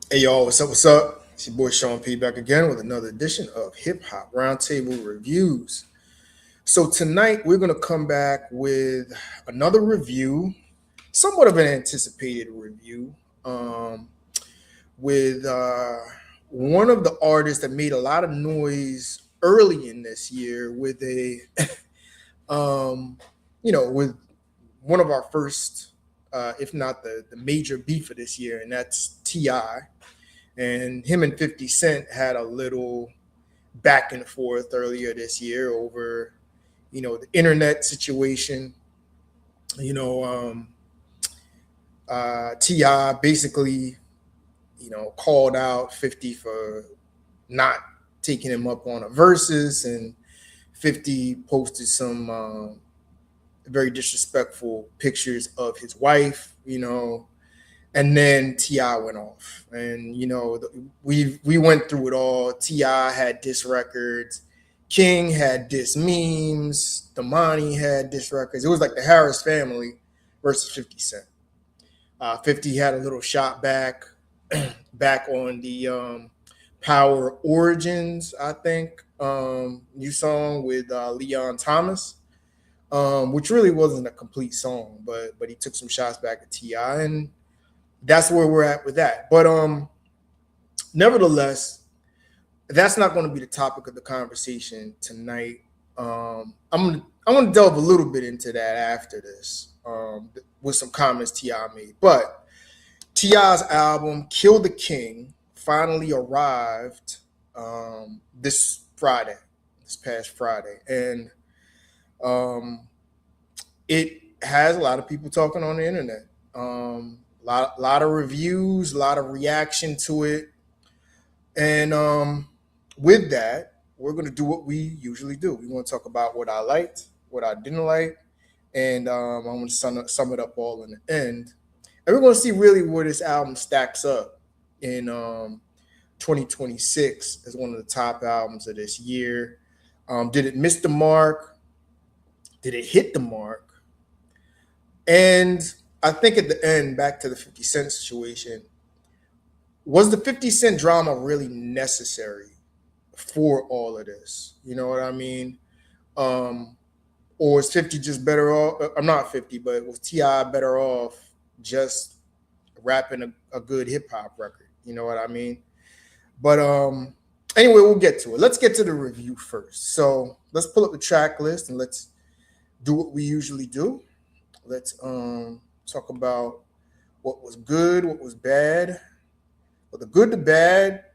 Hey y'all, what's up? What's up? It's your boy Sean P back again with another edition of Hip Hop Roundtable Reviews. So tonight we're gonna come back with another review, somewhat of an anticipated review, um, with one of the artists that made a lot of noise early in this year with a, um, with one of our first, if not the major beef of this year, and that's Ti. And him and 50 Cent had a little back and forth earlier this year over, the internet situation. You know, Ti basically, called out 50 for not taking him up on a versus, and 50 posted some very disrespectful pictures of his wife. And then Ti went off, and we went through it all. Ti had diss records, King had diss memes, Damani had diss records. It was like the Harris family versus 50 Cent. 50 had a little shot back, back on the Power Origins, I think, new song with Leon Thomas, which really wasn't a complete song, but he took some shots back at Ti, and that's where we're at with that. But nevertheless, that's not going to be the topic of the conversation tonight. I'm gonna delve a little bit into that after this, with some comments Ti made. But Ti's album "Kill the King" finally arrived this Friday, this past Friday, and um, it has a lot of people talking on the internet. Lot of reviews, a lot of reaction to it, and with that, we're going to do what we usually do. We want to talk about what I liked, what I didn't like, and I'm going to sum it up all in the end. And we're going to see really where this album stacks up in 2026 as one of the top albums of this year. Did it miss the mark? Did it hit the mark? And I think at the end, back to the 50 Cent situation, was the 50 Cent drama really necessary for all of this? You know what I mean? Um, or is 50 just better off? I'm not 50, but was T.I. better off just rapping a good hip hop record? You know what I mean? But anyway, we'll get to it. Let's get to the review first. So let's pull up the track list and let's do what we usually do. Let's talk about what was good, what was bad, but the good, the bad,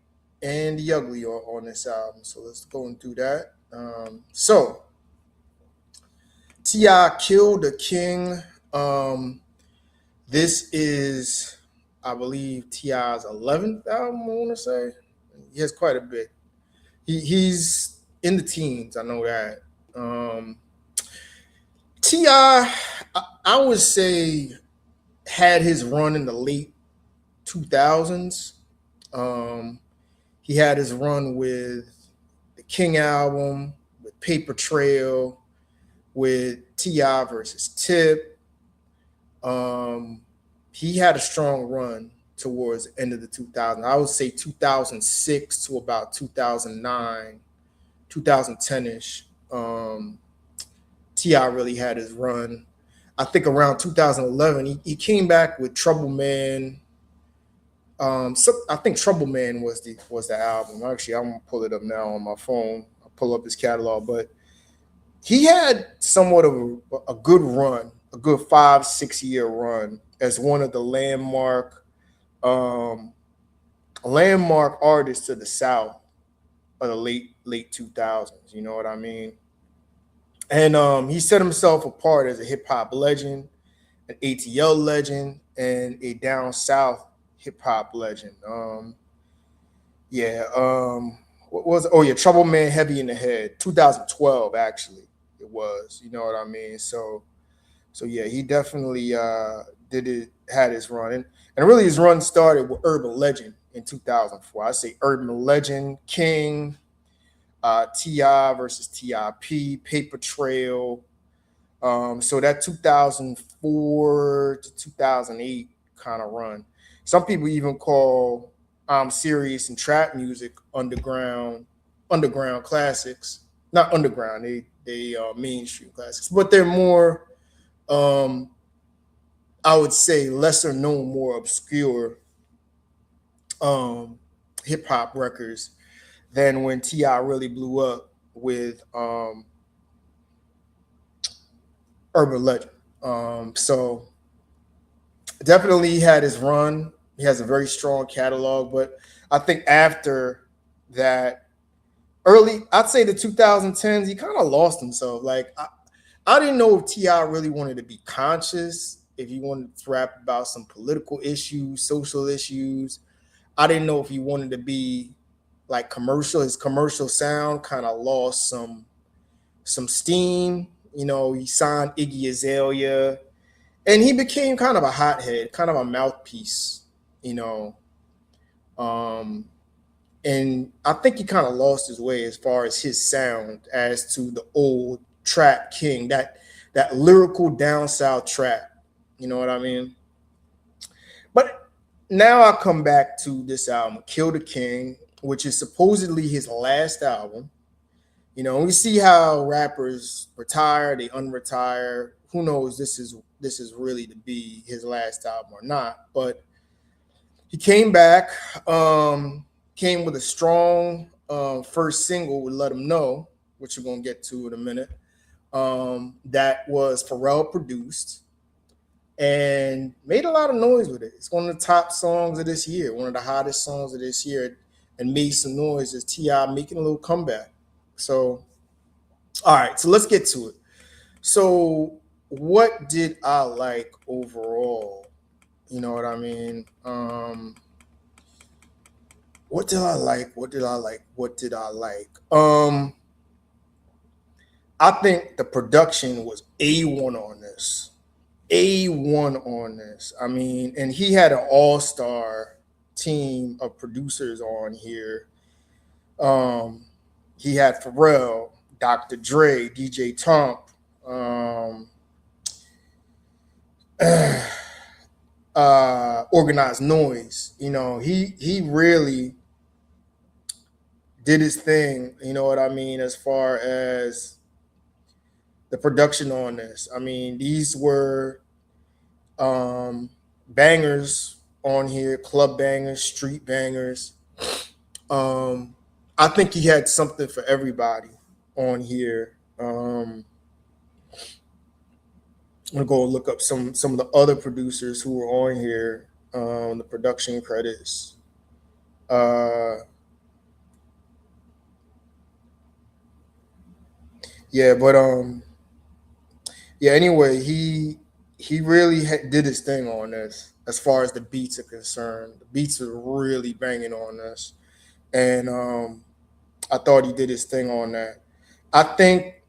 and the ugly on this album. So let's go and do that. So Ti killed the King. This is, I believe, Ti's 11th album. I want to say he has quite a bit. He's in the teens. I know that. Ti, I would say, had his run in the late 2000s. Um, he had his run with the King album, with Paper Trail, with Ti versus Tip. Um, he had a strong run towards the end of the 2000s. I would say 2006 to about 2009, 2010 ish. Ti really had his run. I think around 2011, he came back with Trouble Man. So I think Trouble Man was the album. Actually, I'm gonna pull it up now on my phone. I'll pull up his catalog, but he had somewhat of a good run, a good 5-6 year run as one of the um, landmark artists to the South of the late 2000s. You know what I mean? And he set himself apart as a hip hop legend, an ATL legend, and a down south hip hop legend. Yeah. What was it? Oh yeah, Trouble Man, Heavy in the Head, 2012 actually it was. You know what I mean? So yeah, he definitely did it, had his run, and really his run started with Urban Legend in 2004. I say Urban Legend, King, Ti versus Tip, Paper Trail. So that 2004 to 2008 kind of run. Some people even call serious and trap music, underground classics. Not underground, they mainstream classics, but they're more, um, I would say, lesser known, more obscure um, hip hop records than when Ti really blew up with Urban Legend. So definitely he had his run. He has a very strong catalog, but I think after that, I'd say the 2010s, he kind of lost himself. Like I didn't know if Ti really wanted to be conscious, if he wanted to rap about some political issues, social issues. I didn't know if he wanted to be like commercial. His commercial sound kind of lost some steam. You know, he signed Iggy Azalea, and he became kind of a hothead, kind of a mouthpiece. You know, um, and I think he kind of lost his way as far as his sound as to the old trap king, that lyrical down south trap. You know what I mean? But now I come back to this album, Kill the King, which is supposedly his last album. You know, we see how rappers retire, they unretire. Who knows? This is really to be his last album or not. But he came back, came with a strong first single with "Let 'Em Know," which we're gonna get to in a minute. That was Pharrell produced and made a lot of noise with it. It's one of the top songs of this year, one of the hottest songs of this year, and made some noise as Ti making a little comeback. So, all right, so let's get to it. So, what did I like overall? You know what I mean? What did I like? What did I like? What did I like? I think the production was A1 on this. A1 on this. I mean, and he had an all-star team of producers on here. Um, he had Pharrell, Dr. Dre, DJ Tomp, um, Organized Noise. You know, he really did his thing. You know what I mean? As far as the production on this, I mean, these were bangers on here, club bangers, street bangers. Um, I think he had something for everybody on here. I'm gonna go look up some of the other producers who were on here, the production credits. Uh, yeah, but yeah. Anyway, he really did his thing on this. As far as the beats are concerned, the beats are really banging on this, and I thought he did his thing on that. I think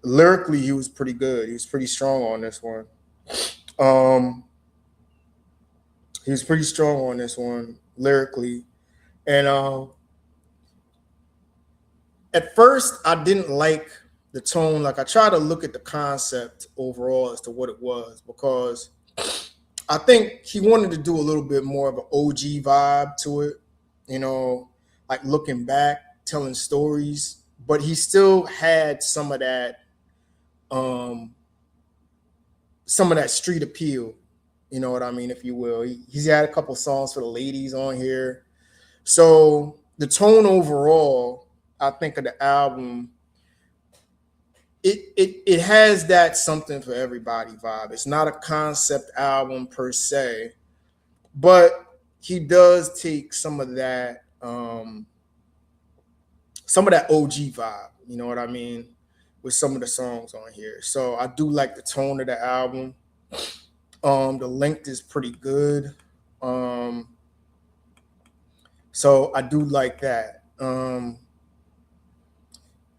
lyrically he was pretty good. He was pretty strong on this one. Um, he was pretty strong on this one lyrically, and at first I didn't like the tone. Like I tried to look at the concept overall as to what it was because I think he wanted to do a little bit more of an OG vibe to it, you know, like looking back, telling stories, but he still had um, some of that street appeal, you know what I mean, if you will. He's had a couple songs for the ladies on here. So the tone overall, I think of the album, it has that something for everybody vibe. It's not a concept album per se, but he does take some of that OG vibe, you know what I mean, with some of the songs on here. So I do like the tone of the album. The length is pretty good. Um, so I do like that.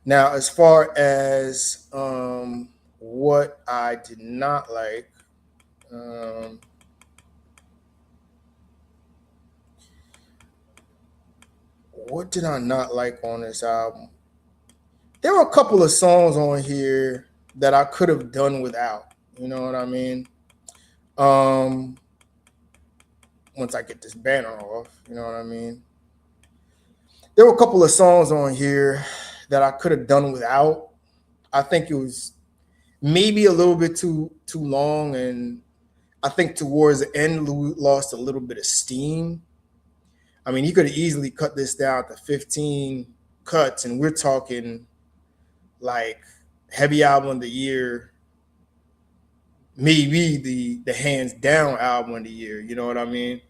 Now, as far as what I did not like, um, what did I not like on this album? There were a couple of songs on here that I could have done without. You know what I mean? Um, once I get this banner off. You know what I mean? There were a couple of songs on here that I could have done without. I think it was maybe a little bit too long, and I think towards the end lost a little bit of steam. I mean, you could have easily cut this down to 15 cuts, and we're talking like heavy album of the year, maybe the hands down album of the year. You know what I mean?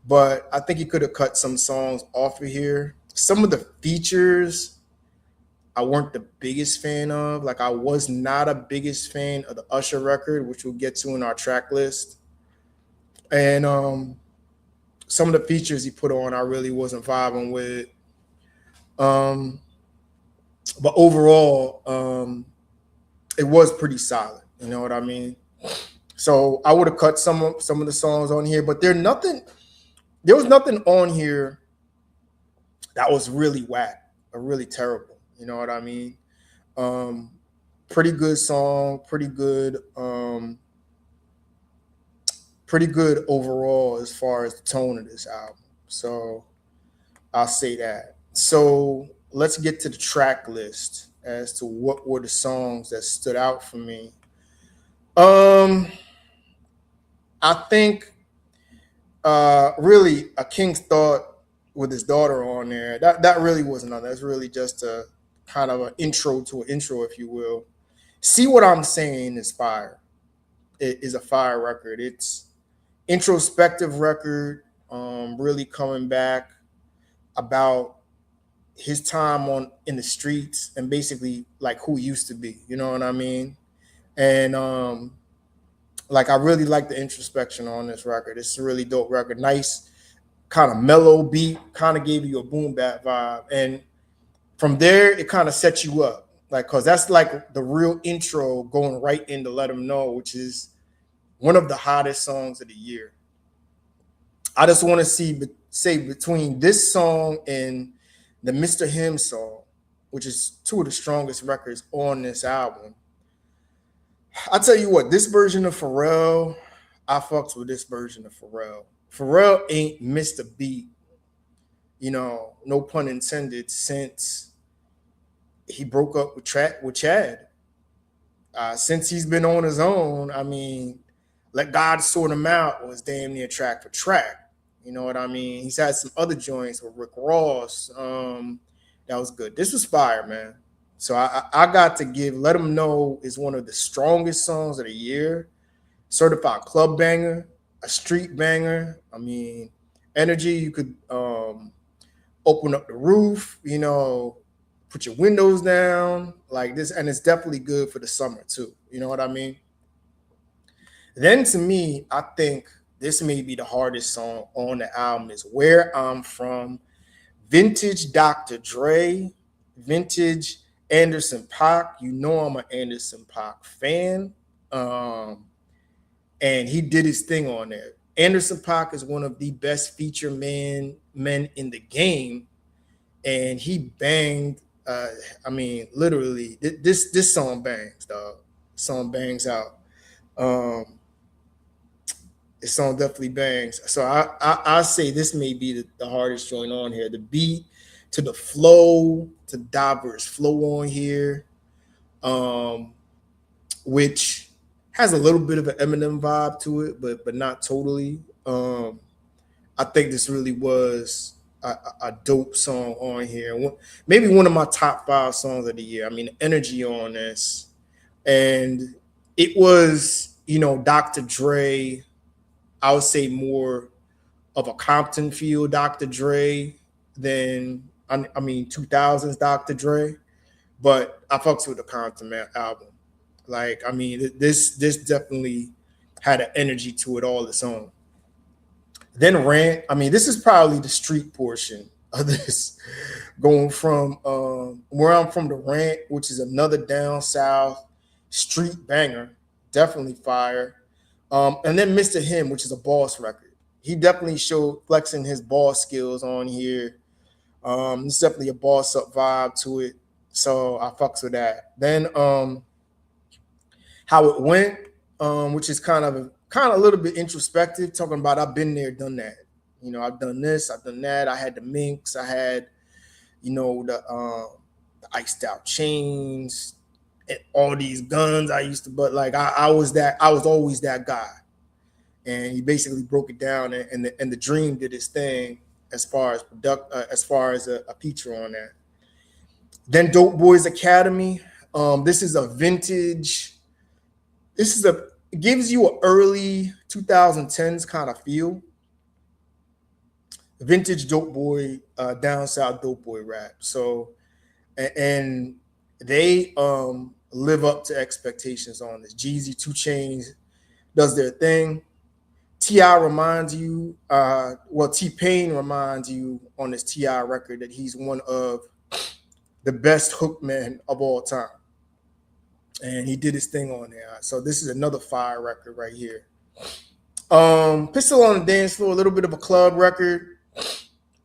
But I think he could have cut some songs off of here. Some of the features I weren't the biggest fan of. Like I was not a biggest fan of the Usher record, which we'll get to in our track list. And some of the features he put on, I really wasn't vibing with. Um, but overall, it was pretty solid. You know what I mean? So I would have cut some of the songs on here, but there was nothing on here that was really whack or really terrible. You know what I mean? Um, Pretty good song, pretty good overall as far as the tone of this album. So I'll say that. So let's get to the track list as to what were the songs that stood out for me. Um, I think really a King's Thought with his daughter on there. That really wasn't on. That's really just a kind of an intro to an intro, if you will. See What I'm Saying is fire. It is a fire record. It's introspective record, really coming back about his time on in the streets and basically like who he used to be. You know what I mean? And like I really like the introspection on this record. It's a really dope record. Nice kind of mellow beat, kind of gave you a boom bap vibe. And from there, it kind of sets you up. Like, cause that's like the real intro going right into Let 'Em Know, which is one of the hottest songs of the year. I just want to say between this song and the Mr. Him song, which is two of the strongest records on this album. I tell you what, this version of Pharrell, I fucks with this version of Pharrell. Pharrell ain't missed a beat, you know, no pun intended, since he broke up with Chad. Since he's been on his own, I mean, Let God Sort Him Out was damn near track for track. You know what I mean? He's had some other joints with Rick Ross. That was good. This was fire, man. So I got to give Let 'Em Know is one of the strongest songs of the year. Certified club banger, a street banger. I mean, energy. You could open up the roof, you know, put your windows down like this. And it's definitely good for the summer too. You know what I mean? Then to me, I think this may be the hardest song on the album is Where I'm From, vintage Dr. Dre, vintage Anderson .Paak. You know I'm an Anderson .Paak fan. And he did his thing on there. Anderson .Paak is one of the best feature men in the game. And he banged, I mean, literally, this song bangs, dog. Song bangs out. This song definitely bangs. So I say this may be the hardest joint on here. The beat to the flow, to Diver's flow on here, which has a little bit of an Eminem vibe to it, but not totally. I think this really was a dope song on here. Maybe one of my top 5 songs of the year. I mean, the energy on this. And it was, you know, Dr. Dre, I would say more of a Compton feel Dr. Dre than, I mean, 2000s Dr. Dre. But I fucks with the Compton album. Like, I mean, this definitely had an energy to it all its own. Then Rant. I mean, this is probably the street portion of this, going from where I'm from to Rant, which is another down south street banger, definitely fire. And then Mr. Him, which is a boss record. He definitely showed flexing his boss skills on here. It's definitely a boss up vibe to it. So I fucks with that. Then How It Went, which is kind of a little bit introspective, talking about I've been there, done that. I've done this, I've done that. I had the minks, I had, the iced out chains, and all these guns I used to, but like I was always that guy. And he basically broke it down, and the Dream did his thing as far as as far as a feature on that. Then Dope Boys Academy. This is a vintage. This is a It gives you an early 2010s kind of feel. Vintage dope boy, down south dope boy rap. So, and they live up to expectations on this. Jeezy, 2 Chainz does their thing. T.I. reminds you, T-Pain reminds you on this T.I. record that he's one of the best hook men of all time. And he did his thing on there. So this is another fire record right here. Pistol on the Dance Floor, a little bit of a club record.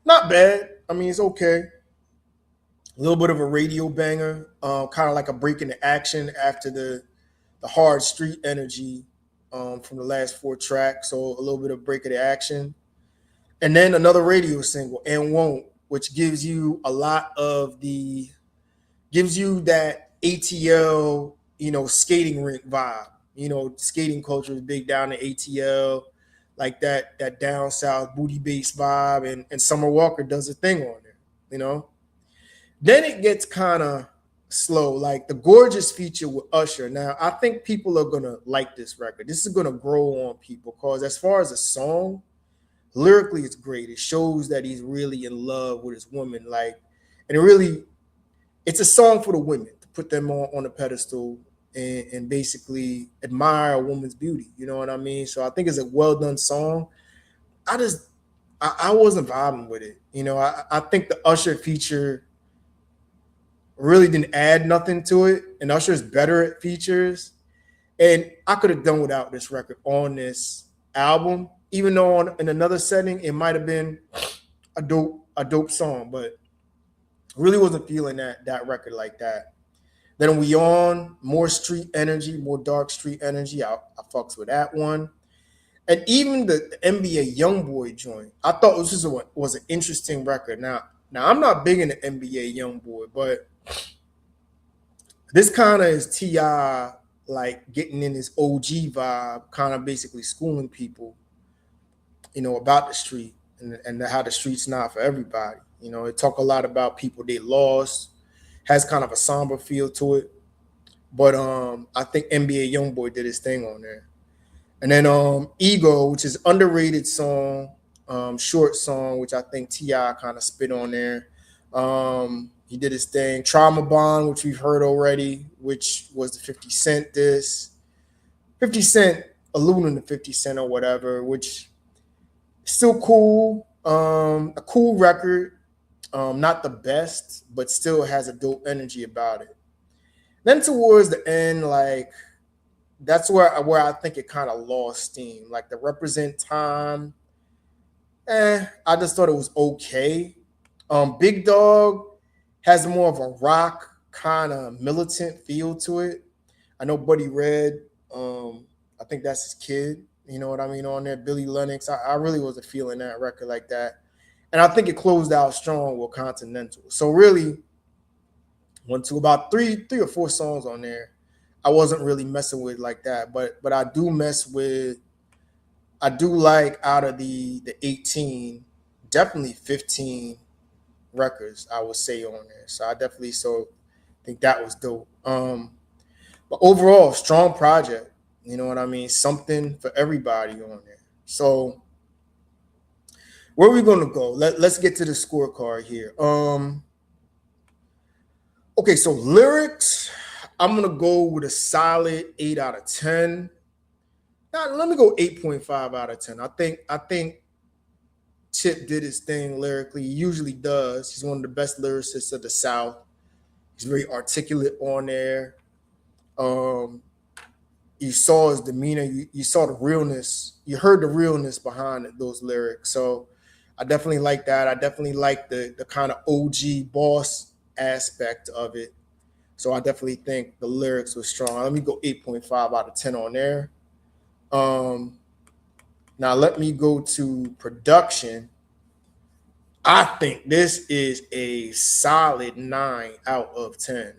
Not bad. I mean, it's okay. A little bit of a radio banger, kind of like a break into action after the hard street energy from the last 4 tracks. So a little bit of break of the action. And then another radio single, And Won't, which gives you that ATL, skating rink vibe. Skating culture is big down in ATL, like that down south booty bass vibe, and Summer Walker does a thing on there. Then it gets kind of slow, like the Gorgeous feature with Usher. Now, I think people are gonna like this record. This is gonna grow on people because as far as a song, lyrically, it's great. It shows that he's really in love with his woman, and it's a song for the women to put them on a pedestal and basically admire a woman's beauty. You know what I mean? So I think it's a well done song. I wasn't vibing with it. I think the Usher feature really didn't add nothing to it, and Usher's better at features. And I could have done without this record on this album, even though in another setting it might have been a dope song, but really wasn't feeling that record like that. Then We On, more street energy, more dark street energy. I fucks with that one. And even the NBA Youngboy joint, I thought this was an interesting record. Now I'm not big into NBA Youngboy, but this kind of is T.I. like getting in his OG vibe, kind of basically schooling people, about the street and how the street's not for everybody. It talk a lot about people they lost, has kind of a somber feel to it. But I think NBA Youngboy did his thing on there. And then Ego, which is underrated song, short song, which I think T.I. kind of spit on there. He did his thing. Trauma Bond, which we've heard already, which was the 50 Cent diss. 50 Cent alluding to 50 Cent or whatever, which is still cool. A cool record. Not the best, but still has a dope energy about it. Then towards the end, that's where I think it kind of lost steam. Like the Represent Time, I just thought it was okay. Big Dog has more of a rock kind of militant feel to it. I know Buddy Red, I think that's his kid. You know what I mean on there. Billy Lennox, I really wasn't feeling that record like that. And I think it closed out strong with Continental. So really, went to about three or 4 songs on there I wasn't really messing with like that. But I do like out of the 18, definitely 15 records I would say on there. So I definitely think that was dope. But overall, strong project. You know what I mean? Something for everybody on there. So where are we gonna go? Let's get to the scorecard here. Okay, so lyrics, I'm gonna go with a solid 8 out of 10. Now, let me go 8.5 out of 10. I think Chip did his thing lyrically. He usually does. He's one of the best lyricists of the South. He's very articulate on there. You saw his demeanor. You saw the realness. You heard the realness behind those lyrics. So I definitely like that. I definitely like the kind of OG boss aspect of it. So I definitely think the lyrics were strong. Let me go 8.5 out of 10 on there. Now let me go to production. I think this is a solid 9 out of 10.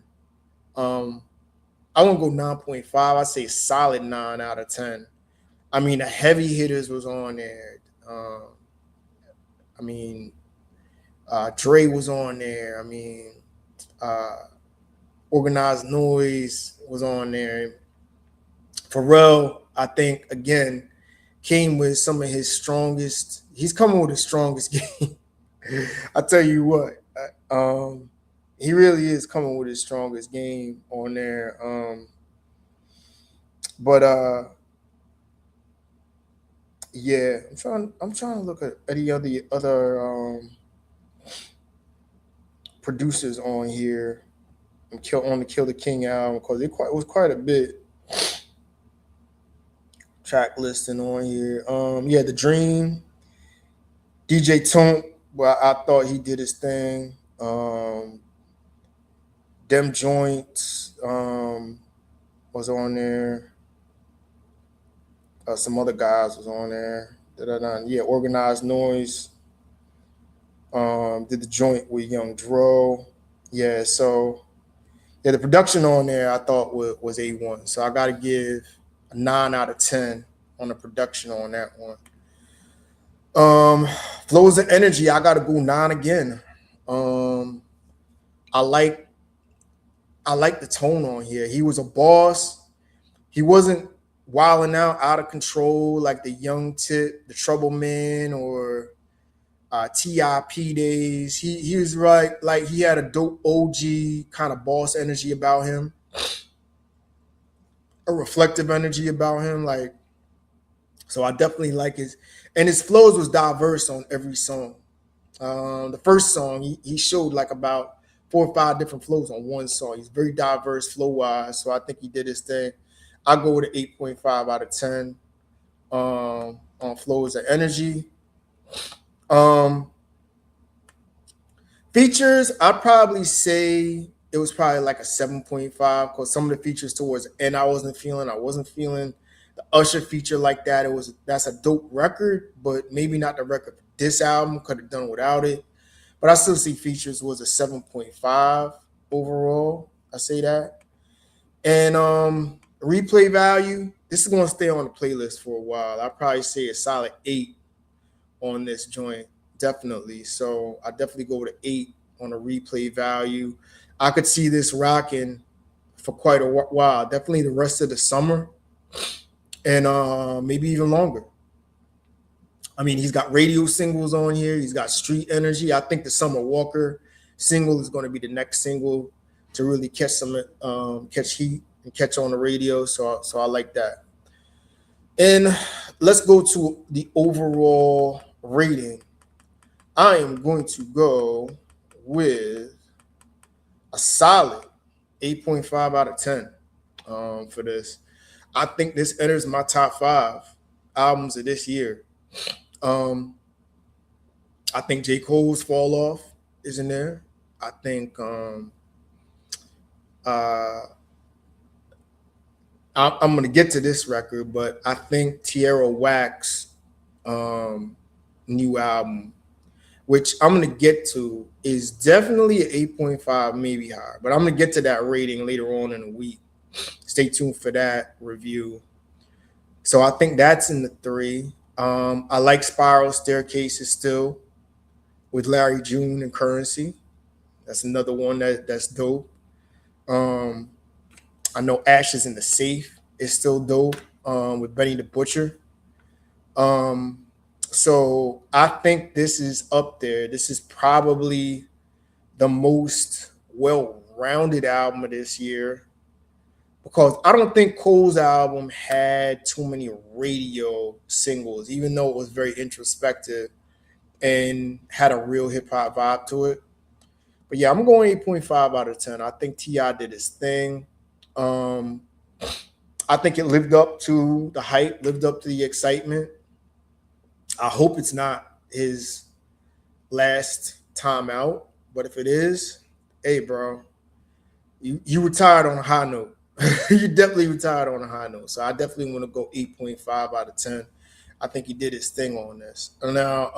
Um, I won't go 9.5. I say solid 9 out of 10. I mean, the heavy hitters was on there. Um, I mean, Dre was on there. I mean, uh, Organized Noise was on there. Pharrell, I think, again, came with some of his strongest. He's coming with his strongest game. I tell you what, he really is coming with his strongest game on there. But yeah, I'm trying to look at any other producers on here. On the Kill the King album because it was quite a bit track listing on here. Yeah, The Dream, DJ Tonk. Well, I thought he did his thing. Them Joints was on there. Some other guys was on there. Da-da-da. Yeah, Organized Noise. Did the joint with Young Dro. Yeah, so yeah, the production on there I thought was A1. So I got to give a 9 out of 10 on the production on that one. Flows and energy, I got to go 9 again. Um, I like the tone on here. He was a boss. He wasn't wilding out of control like the Young Tip, the Trouble Man, or TIP days. He was right, like he had a dope OG kind of boss energy about him, a reflective energy about him. Like, so I definitely like his flows was diverse on every song. The first song he showed like about 4 or 5 different flows on one song. He's very diverse flow wise, so I think he did his thing. I go with an 8.5 out of 10 on flows and energy. Um, Features, I'd probably say it was probably like a 7.5 because some of the features towards the end I wasn't feeling. I wasn't feeling the Usher feature like that. That's a dope record, but maybe not the record for this album. Could have done without it. But I still see features was a 7.5 overall. I say that. And replay value, this is gonna stay on the playlist for a while. I'd probably say a solid 8 on this joint. Definitely. So I definitely go with an 8 on a replay value. I could see this rocking for quite a while. Definitely the rest of the summer and maybe even longer. I mean, he's got radio singles on here. He's got Street Energy. I think the Summer Walker single is going to be the next single to really catch catch heat and catch on the radio. So I like that. And let's go to the overall rating. I am going to go with a solid 8.5 out of 10 for this. I think this enters my top 5 albums of this year. I think J. Cole's Fall Off is in there. I think I'm going to get to this record, but I think Tierra Whack's new album, which I'm going to get to, is definitely an 8.5, maybe higher. But I'm going to get to that rating later on in the week. Stay tuned for that review. So I think that's in the 3. I like Spiral Staircases still with Larry June and Currency. That's another one that's dope. I know Ashes in the Safe is still dope with Benny the Butcher. So I think this is up there. This is probably the most well-rounded album of this year because I don't think Cole's album had too many radio singles, even though it was very introspective and had a real hip-hop vibe to it. But yeah, I'm going 8.5 out of 10. I think T.I. did his thing. I think it lived up to the hype, lived up to the excitement. I hope it's not his last time out, but if it is, hey, bro, you retired on a high note. You definitely retired on a high note. So I definitely want to go 8.5 out of 10. I think he did his thing on this. Now,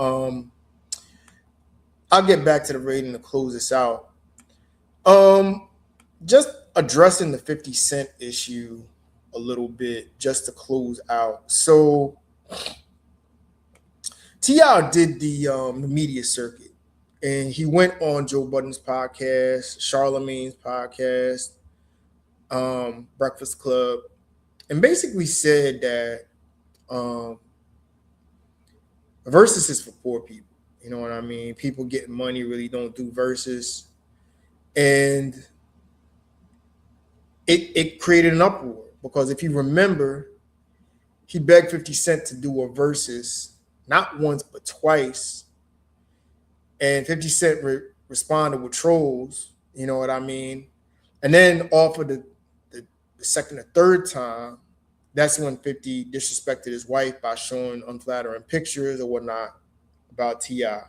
I'll get back to the rating to close this out. Just addressing the 50 Cent issue a little bit just to close out. So T.I. did the media circuit, and he went on Joe Budden's podcast, Charlemagne's podcast, Breakfast Club, and basically said that versus is for poor people. You know what I mean? People getting money really don't do versus, and it created an uproar because if you remember, he begged 50 Cent to do a versus not once but twice, and 50 Cent responded with trolls. You know what I mean? And then offered the second or third time. That's when 50 disrespected his wife by showing unflattering pictures or whatnot about T.I.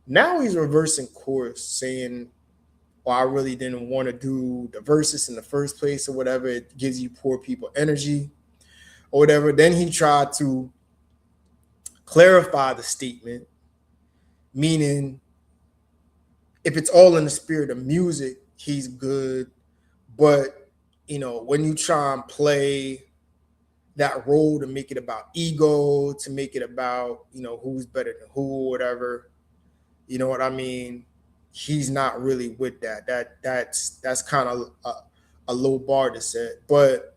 Now he's reversing course, saying, well, I really didn't want to do the verses in the first place or whatever. It gives you poor people energy or whatever. Then he tried to clarify the statement, meaning if it's all in the spirit of music, he's good. But, when you try and play that role to make it about ego, to make it about, who's better than who or whatever, you know what I mean? He's not really with that. That's kind of a low bar to set. But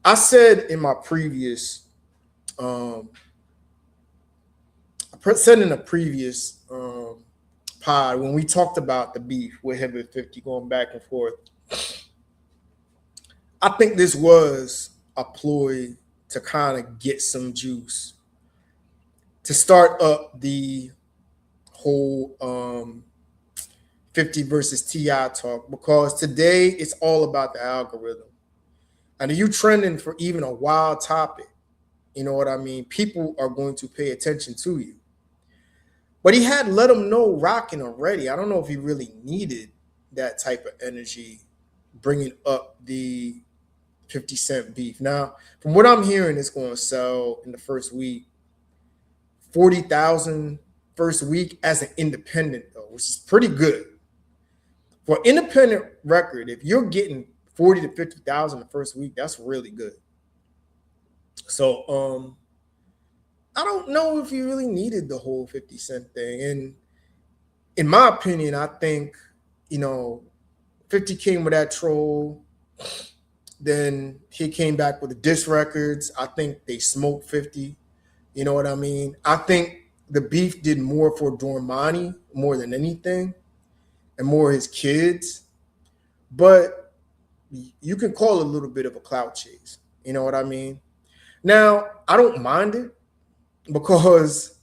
I said in my previous, I said in a previous pod when we talked about the beef with him and 50 going back and forth, I think this was a ploy to kind of get some juice to start up the whole 50 versus T.I. talk, because today it's all about the algorithm. And if you trending for even a wild topic, you know what I mean? People are going to pay attention to you. But he had let him know rocking already. I don't know if he really needed that type of energy bringing up the 50 Cent beef. Now, from what I'm hearing, it's going to sell in the first week 40,000 first week as an independent, though, which is pretty good. For independent record, if you're getting 40 to 50,000 the first week, that's really good. So I don't know if you really needed the whole 50 Cent thing. And in my opinion, I think, 50 came with that troll. Then he came back with the diss records. I think they smoked 50. You know what I mean? I think the beef did more for Dormani more than anything and more his kids. But you can call it a little bit of a clout chase. You know what I mean? Now, I don't mind it because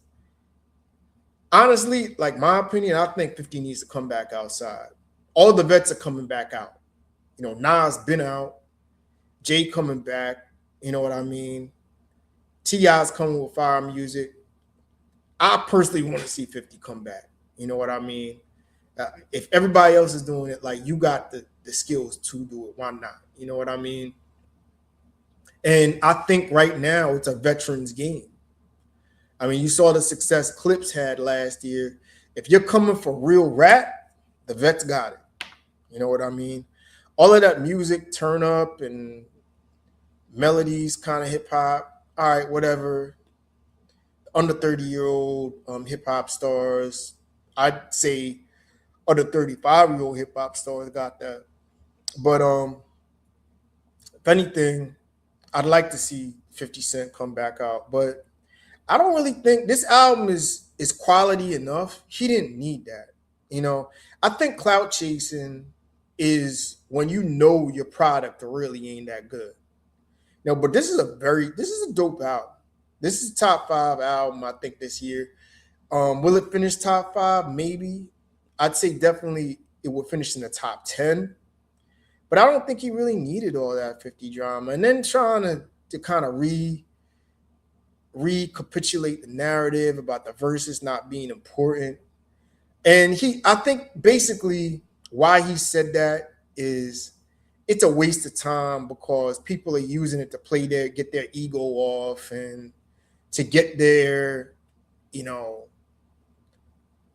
honestly, like my opinion, I think 50 needs to come back outside. All the vets are coming back out. Nas been out. Jay coming back. You know what I mean? T.I.'s coming with fire music. I personally want to see 50 come back. You know what I mean? If everybody else is doing it, like you got the skills to do it, why not? You know what I mean? And I think right now it's a veterans game. I mean, you saw the success Clips had last year. If you're coming for real rap, the vets got it. You know what I mean? All of that music, turn up and melodies, kind of hip hop. All right, whatever. Under 30-year-old hip hop stars. I'd say under 35-year-old hip hop stars got that. But if anything, I'd like to see 50 Cent come back out. But I don't really think this album is quality enough. He didn't need that. I think clout chasing is when your product really ain't that good. But this is a dope album. This is top 5 album, I think, this year. Will it finish top 5? Maybe. I'd say definitely it will finish in the top 10. But I don't think he really needed all that 50 drama. And then trying to kind of recapitulate the narrative about the verses not being important. And I think basically why he said that is it's a waste of time because people are using it to get their ego off. And to get their, you know,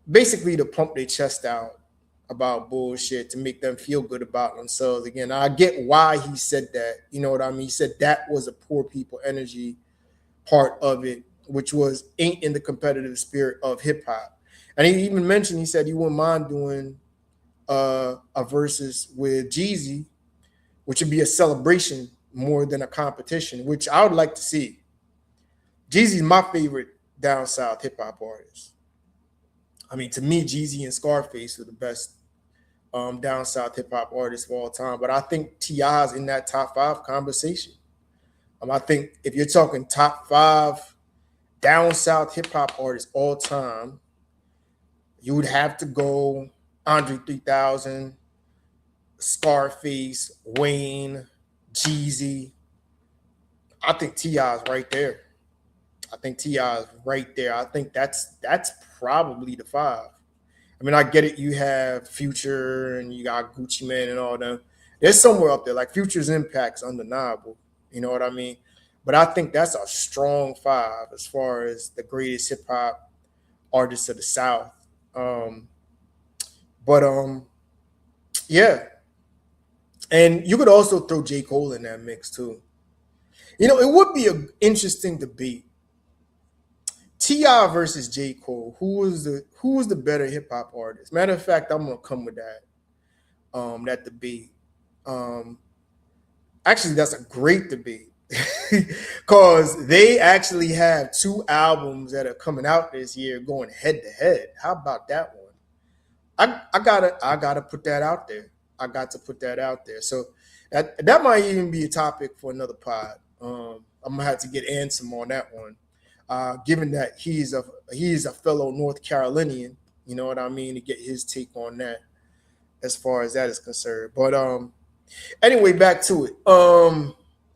basically to pump their chest out about bullshit to make them feel good about themselves. Again, I get why he said that. You know what I mean? He said that was a poor people energy part of it, which was ain't in the competitive spirit of hip hop. And he even mentioned, he said he wouldn't mind doing a versus with Jeezy, which would be a celebration more than a competition, which I would like to see. Jeezy's my favorite down south hip hop artist. I mean, to me, Jeezy and Scarface are the best down south hip hop artists of all time. But I think T.I.'s in that top five conversation. I think if you're talking top five down south hip hop artists all time, you would have to go Andre 3000, Scarface, Wayne, Jeezy. I think T.I.'s right there. I think T.I. is right there. I think that's probably the five. I mean, I get it. You have Future and you got Gucci Man and all them. There's somewhere up there. Like Future's impact's undeniable. You know what I mean? But I think that's a strong five as far as the greatest hip hop artists of the South. Um, but yeah. And you could also throw J. Cole in that mix too. You know, it would be an interesting debate. T.I. versus J. Cole. Who was the better hip hop artist? Matter of fact, I'm gonna come with that debate. Um, Actually, that's a great debate because they actually have two albums that are coming out this year going head to head. How about that one? I gotta put that out there. I got to put that out there. So that might even be a topic for another pod. I'm gonna have to get Ansem on that one. Given that he's a fellow North Carolinian, you know what I mean, to get his take on that as far as that is concerned. But anyway, back to it.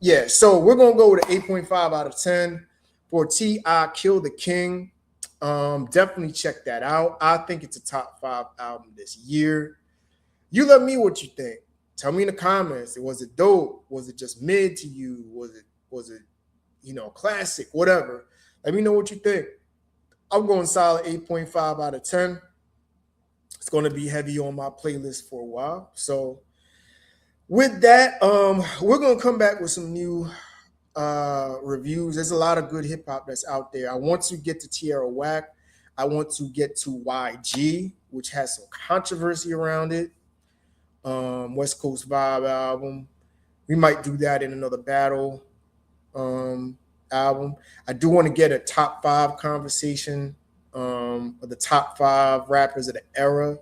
Yeah, so we're gonna go with an 8.5 out of 10 for T.I. Kill the King. Definitely check that out. I think it's a top five album this year. You let me what you think. Tell me in the comments. Was it dope? Was it just mid to you? Was it classic? Whatever. Let me know what you think. I'm going solid 8.5 out of 10. It's going to be heavy on my playlist for a while. So with that, we're going to come back with some new reviews. There's a lot of good hip hop that's out there. I want to get to Tierra Whack. I want to get to YG, which has some controversy around it. West Coast Vibe album. We might do that in another battle album. I do want to get a top five conversation of the top five rappers of the era,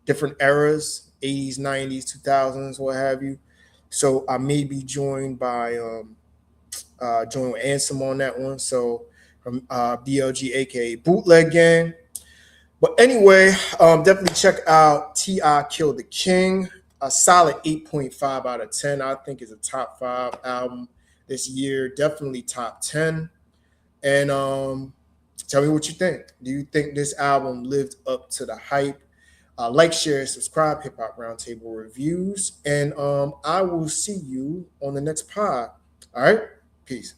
different eras, 80s, 90s, 2000s, what have you. So I may be joined by joined with Ansem on that one. So from BLG, aka Bootleg Gang. But anyway, definitely check out T.I. Kill the King. A solid 8.5 out of 10. I think is a top five album this year. Definitely top 10. And tell me what you think. Do you think this album lived up to the hype? Like, share, subscribe, Hip Hop Roundtable Reviews. And I will see you on the next pod. All right? Peace.